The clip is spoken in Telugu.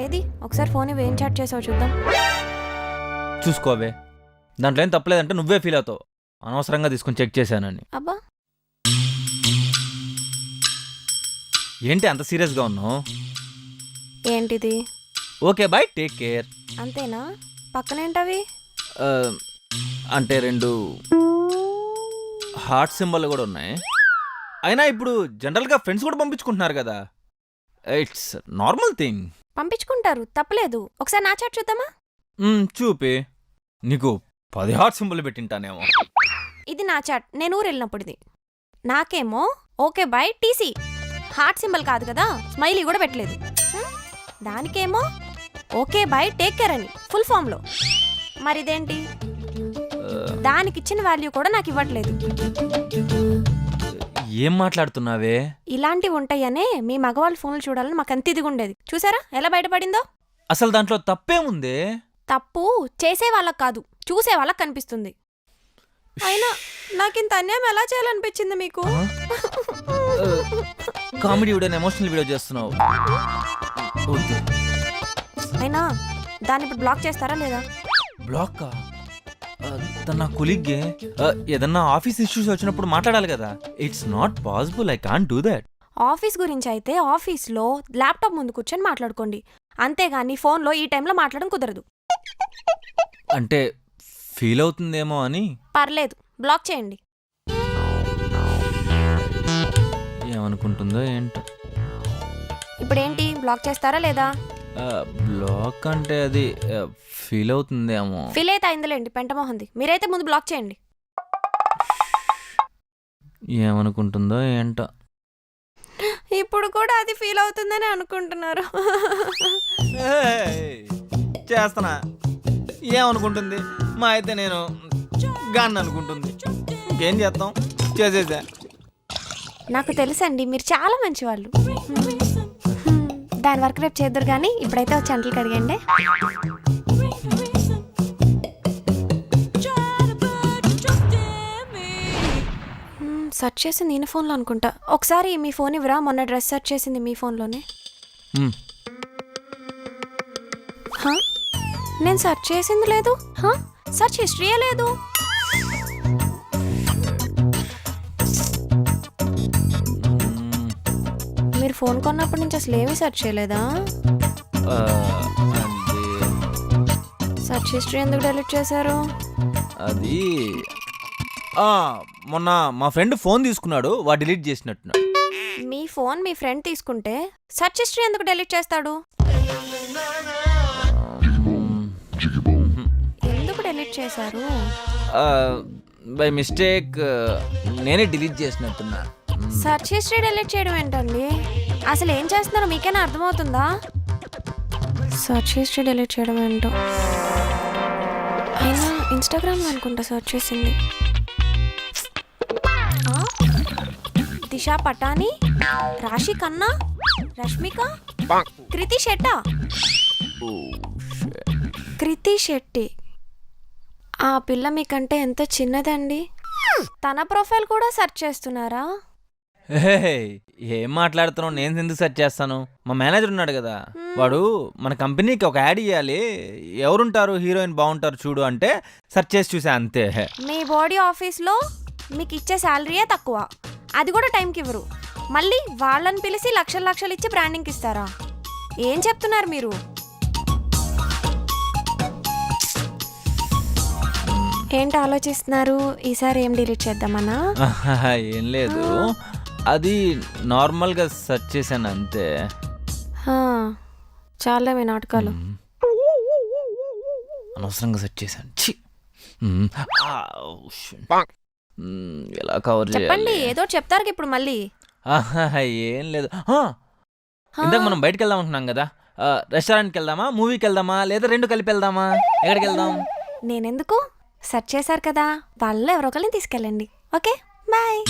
ఏది ఒకసారి ఫోన్ ఏం చాట్ చేసావు చూద్దాం. చూసుకోవే, దాంట్లో ఏం తప్పలేదంటే నువ్వే ఫీల్ అవుతావు అనవసరంగా తీసుకొని చెక్ చేశానని. అబ్బా ఏంటి అంత సీరియస్గా ఉన్నావు? ఏంటిది? Okay bye, take care. అంతేనా? పక్కనేంటవి? అంటే 2 హార్ట్ సింబల్ కూడా ఉన్నాయి. అయినా ఇప్పుడు జనరల్గా ఫ్రెండ్స్ కూడా పంపించుకుంటున్నారు కదా, ఇట్స్ నార్మల్ థింగ్. పంపించుకుంటారు, తప్పలేదు. ఒకసారి నా చాట్ చూద్దామా? చూపి, నీకు 10 హార్ట్ సింబల్ పెట్టింటానేమో. ఇది నా చాట్, నేను ఊరు వెళ్ళినప్పుడుది. నాకేమో okay bye TC, heart symbol కాదు కదా, స్మైలీ కూడా పెట్టలేదు. దానికేమో ఓకే బాయ్ టేక్ కేర్ అని ఫుల్ ఫామ్లో. మరిదేంటి? దానికిచ్చిన వాల్యూ కూడా నాకు ఇవ్వట్లేదు. ఏం మాట్లాడుతున్నావే? ఇలాంటివి ఉంటాయనే మీ మగవాళ్ళ ఫోన్లు చూడాలని మాకు అంత ఇదిగా ఉండేది. చూసారా ఎలా బయటపడిందో? అసలు దాంట్లో తప్పేముందే? తప్పు చేసే వాళ్ళకి కాదు, చూసే వాళ్ళకి కనిపిస్తుంది. అయినా నాకింత అన్యాయం ఎలా చేయాలనిపించింది మీకు? కామెడీ వీడియో, ఎమోషనల్ వీడియో చేస్తున్నావు. అయినా దాన్ని ఇప్పుడు బ్లాక్ చేస్తారా లేదా? బ్లాక్? తన నా కొలీగ్గే. ఏదన్నా ఆఫీస్ ఇష్యూస్ వచ్చినప్పుడు మాట్లాడాలి కదా. It's not possible, I can't do that. Office గురించి అయితే ఆఫీస్లో ల్యాప్టాప్ ముందు కూర్చొని మాట్లాడుకోండి, అంతేగాని ఫోన్లో ఈ టైంలో మాట్లాడడం కుదరదు. అంటే ఫీల్ అవుతుందేమో అని. పర్లేదు, బ్లాక్ చేయండి. ఏమనుకుంటుందో ఏంటో. ఇప్పుడేంటి, బ్లాక్ చేస్తారా లేదా? బ్లాక్ అంటే అది ఫీల్ అవుతుందేమో. ఫీల్ అయితే అయిందిలేండి, పెంటమోహంది. మీరైతే ముందు బ్లాక్ చేయండి. ఏమనుకుంటుందో ఏంటో. ఇప్పుడు కూడా అది ఫీల్ అవుతుందని అనుకుంటున్నారు. చేస్తానా? ఏమనుకుంటుంది? మా అయితే నేను గాన్ని అనుకుంటుంది. ఇంకేం చేస్తాం, చేసేసా. నాకు తెలుసండి, మీరు చాలా మంచివాళ్ళు. దాని వరకు రేపు చేద్దరు కానీ ఇప్పుడైతే వచ్చి అంటలు కడిగండి. సెర్చ్ చేసింది నేను ఫోన్లో అనుకుంటా. ఒకసారి మీ ఫోన్ ఇవ్వరా, మొన్న డ్రెస్ సెర్చ్ చేసింది మీ ఫోన్లోనే. నేను సెర్చ్ చేసింది లేదు, సెర్చ్ హిస్టరీయే లేదు. మీరు ఫోన్ కొన్నప్పటి నుంచి అసలు ఏమీ సెర్చ్ చేయలేదా? సెర్చ్ హిస్టరీ ఎందుకు డెలీట్ చేశారు? అది మొన్న మా ఫ్రెండ్ ఫోన్ తీసుకున్నాడు, వాడు డిలీట్ చేసినట్టున్నాడు. మీ ఫోన్ మీ ఫ్రెండ్ తీసుకుంటే సెర్చ్ హిస్టరీ ఎందుకు డెలీట్ చేస్తాడు? ఎందుకు డెలీట్ చేశారు? బై మిస్టేక్ నేనే డిలీట్ చేసినట్టున్నా. సెర్చ్ హిస్టరీ డెలీట్ చేయడం ఏంటండి? అసలు ఏం చేస్తున్నారో మీకైనా అర్థమవుతుందా? సెర్చ్ హిస్టరీ డెలీట్ చేయడం ఏంటో. అయినా ఇన్స్టాగ్రామ్ అనుకుంటా సెర్చ్ చేసింది. దిశా పటాని, రాశి ఖన్నా, రష్మిక, కృతి శెట్టా. కృతి శెట్టి. ఆ పిల్ల మీకంటే ఎంత చిన్నదండి. తన ప్రొఫైల్ కూడా సెర్చ్ చేస్తున్నారా? ఏం మాట్లాడుతున్నావు? నేను ఎందుకు సెర్చ్ చేస్తాను? మా మేనేజర్ ఉన్నాడు కదా, వాడు మన కంపెనీకి ఒక యాడ్ ఇవ్వాలి, ఎవరుంటారు హీరోయిన్ బాగుంటారు చూడు అంటే సెర్చ్ చేసి చూసా అంతే. మీ బాడీ ఆఫీస్లో మీకు ఇచ్చే శాలరీయే తక్కువ, అది కూడా టైంకి ఇవ్వరు. మళ్ళీ వాళ్ళని పిలిచి లక్షలు లక్షలు ఇచ్చి బ్రాండింగ్కి ఇస్తారా? ఏం చెప్తున్నారు మీరు? ఏంటి ఆలోచిస్తున్నారు? ఈసారి ఏం డిలీట్ చేద్దామన్నా? ఏం లేదు, అది నార్మల్గా సెర్చ్ చేశాను అంతే. చాలా మీ నాటకాలు. అనవసరంగా సెర్చ్ చేశాను. ఎలా కవర్ చెప్పండి, ఏదో చెప్తారు ఇప్పుడు మళ్ళీ. ఏం లేదు, ఇందాక మనం బయటకు వెళ్దాం అనుకున్నాం కదా, రెస్టారెంట్కి వెళ్దామా, మూవీకి వెళ్దామా, లేదా 2 కలిపి వెళ్దామా? ఎక్కడికి వెళ్దాం? నేనెందుకు? సెర్చ్ చేశారు కదా, వాళ్ళలో ఎవరో ఒకరిని తీసుకెళ్ళండి. Okay bye.